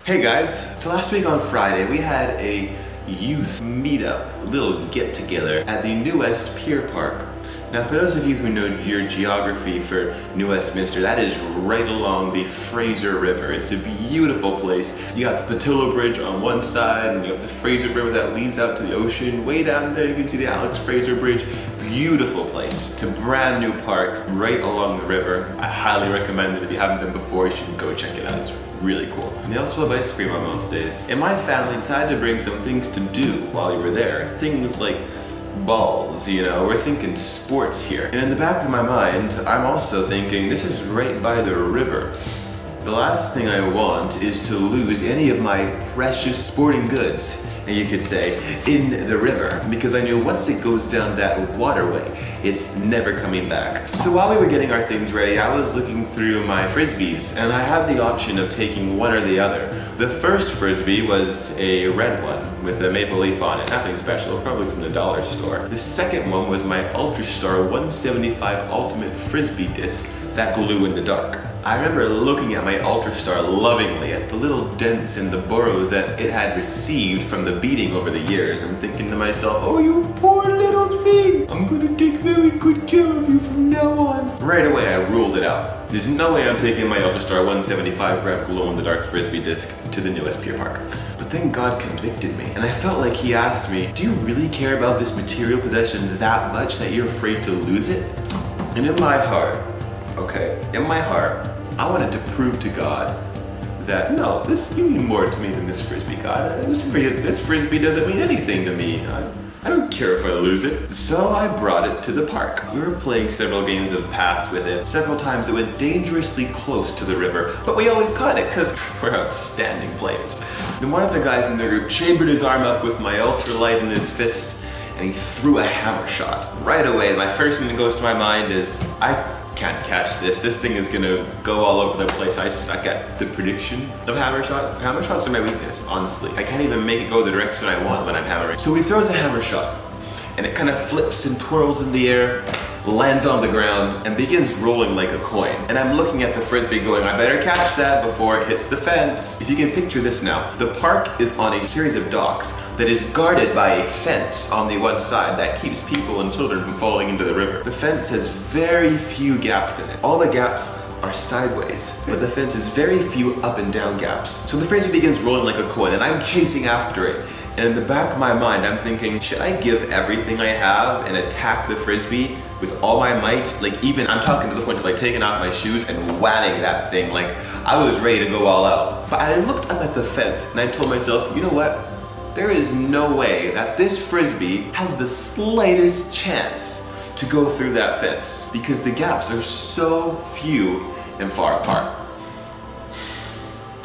Hey guys, so last week on Friday we had a youth meetup, little get together at the New West Pier Park. Now for those of you who know your geography for New Westminster, that is right along the Fraser River. It's a beautiful place. You got the Patillo Bridge on one side and you got the Fraser River that leads out to the ocean. Way down there you can see the Alex Fraser Bridge. Beautiful place. It's a brand new park right along the river. I highly recommend it. If you haven't been before, you should go check it out. It's really cool. And they also have ice cream on most days. And my family decided to bring some things to do while we were there. Things like balls, you know, we're thinking sports here. And in the back of my mind, I'm also thinking this is right by the river. The last thing I want is to lose any of my precious sporting goods, you could say, in the river, because I knew once it goes down that waterway, it's never coming back. So while we were getting our things ready, I was looking through my frisbees, and I had the option of taking one or the other. The first frisbee was a red one with a maple leaf on it, nothing special, probably from the dollar store. The second one was my Ultrastar 175 Ultimate Frisbee disc that glue in the dark. I remember looking at my Ultrastar lovingly at the little dents and the burrows that it had received from the beating over the years, and thinking to myself, oh, you poor little thing, I'm gonna take very good care of you from now on. Right away I ruled it out. There's no way I'm taking my Ultrastar 175 gram glow-in-the-dark Frisbee disc to the New West Pier Park. But then God convicted me, and I felt like He asked me, do you really care about this material possession that much that you're afraid to lose it? And in my heart, I wanted to prove to God that, no, you mean more to me than this Frisbee, God. This Frisbee doesn't mean anything to me. I don't care if I lose it. So I brought it to the park. We were playing several games of pass with it. Several times it went dangerously close to the river, but we always caught it because we're outstanding players. Then one of the guys in the group chambered his arm up with my ultralight in his fist, and he threw a hammer shot. Right away, my first thing that goes to my mind is, I can't catch this. This thing is gonna go all over the place. I suck at the prediction of hammer shots. Hammer shots are my weakness, honestly. I can't even make it go the direction I want when I'm hammering. So he throws a hammer shot, and it kind of flips and twirls in the air, lands on the ground, and begins rolling like a coin. And I'm looking at the Frisbee going, I better catch that before it hits the fence. If you can picture this now, the park is on a series of docks that is guarded by a fence on the one side that keeps people and children from falling into the river. The fence has very few gaps in it. All the gaps are sideways, but the fence has very few up and down gaps. So the Frisbee begins rolling like a coin, and I'm chasing after it. And in the back of my mind, I'm thinking, should I give everything I have and attack the Frisbee with all my might? Like, even, I'm talking to the point of like taking off my shoes and whamming that thing. Like, I was ready to go all out. But I looked up at the fence and I told myself, you know what? There is no way that this Frisbee has the slightest chance to go through that fence because the gaps are so few and far apart.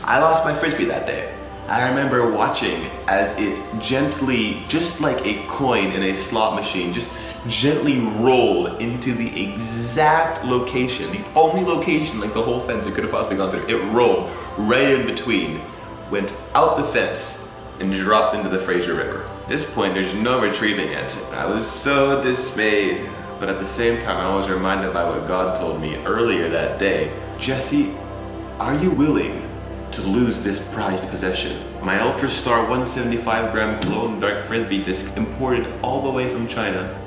I lost my Frisbee that day. I remember watching as it gently, just like a coin in a slot machine, just gently rolled into the exact location, the only location like the whole fence it could have possibly gone through. It rolled right in between, went out the fence, and dropped into the Fraser River. At this point, there's no retrieving it. I was so dismayed, but at the same time, I was reminded by what God told me earlier that day. Jesse, are you willing to lose this prized possession? My Ultrastar 175 gram glow-in-the-dark Frisbee disc imported all the way from China.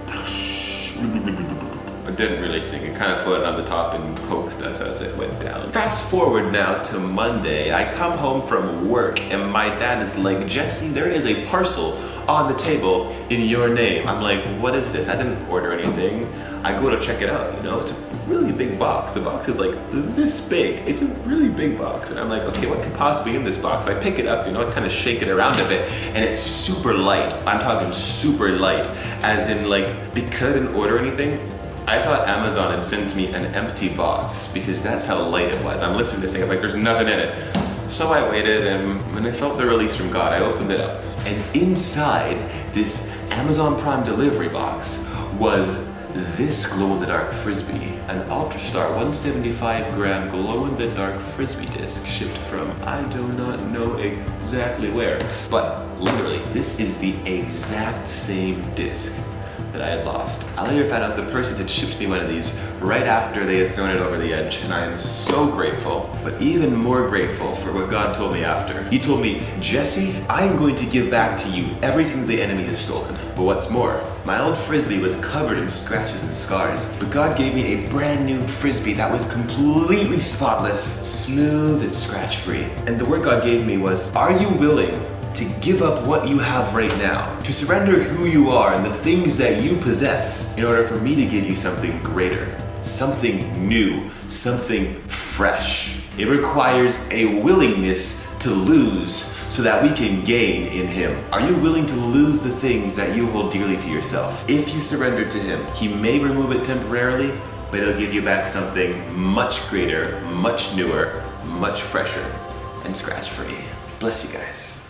It didn't really sink, it kind of floated on the top and coaxed us as it went down. Fast forward now to Monday. I come home from work and my dad is like, Jesse, there is a parcel on the table in your name. I'm like, what is this? I didn't order anything. I go to check it out, you know, it's a really big box. The box is like this big. It's a really big box. And I'm like, okay, what could possibly be in this box? I pick it up, you know, I kind of shake it around a bit, and it's super light. I'm talking super light, as in like, because I didn't order anything, I thought Amazon had sent me an empty box because that's how light it was. I'm lifting this thing, I'm like, there's nothing in it. So I waited, and when I felt the release from God, I opened it up. And inside this Amazon Prime delivery box was this glow-in-the-dark Frisbee, an Ultrastar 175 gram glow-in-the-dark Frisbee disc shipped from I do not know exactly where. But literally, this is the exact same disc that I had lost. I later found out the person had shipped me one of these right after they had thrown it over the edge, and I am so grateful, but even more grateful for what God told me after. He told me, Jesse, I am going to give back to you everything the enemy has stolen. But what's more, my old Frisbee was covered in scratches and scars, but God gave me a brand new Frisbee that was completely spotless, smooth and scratch-free. And the word God gave me was, are you willing to give up what you have right now, to surrender who you are and the things that you possess in order for me to give you something greater, something new, something fresh? It requires a willingness to lose so that we can gain in Him. Are you willing to lose the things that you hold dearly to yourself? If you surrender to Him, He may remove it temporarily, but He'll give you back something much greater, much newer, much fresher, and scratch-free. Bless you guys.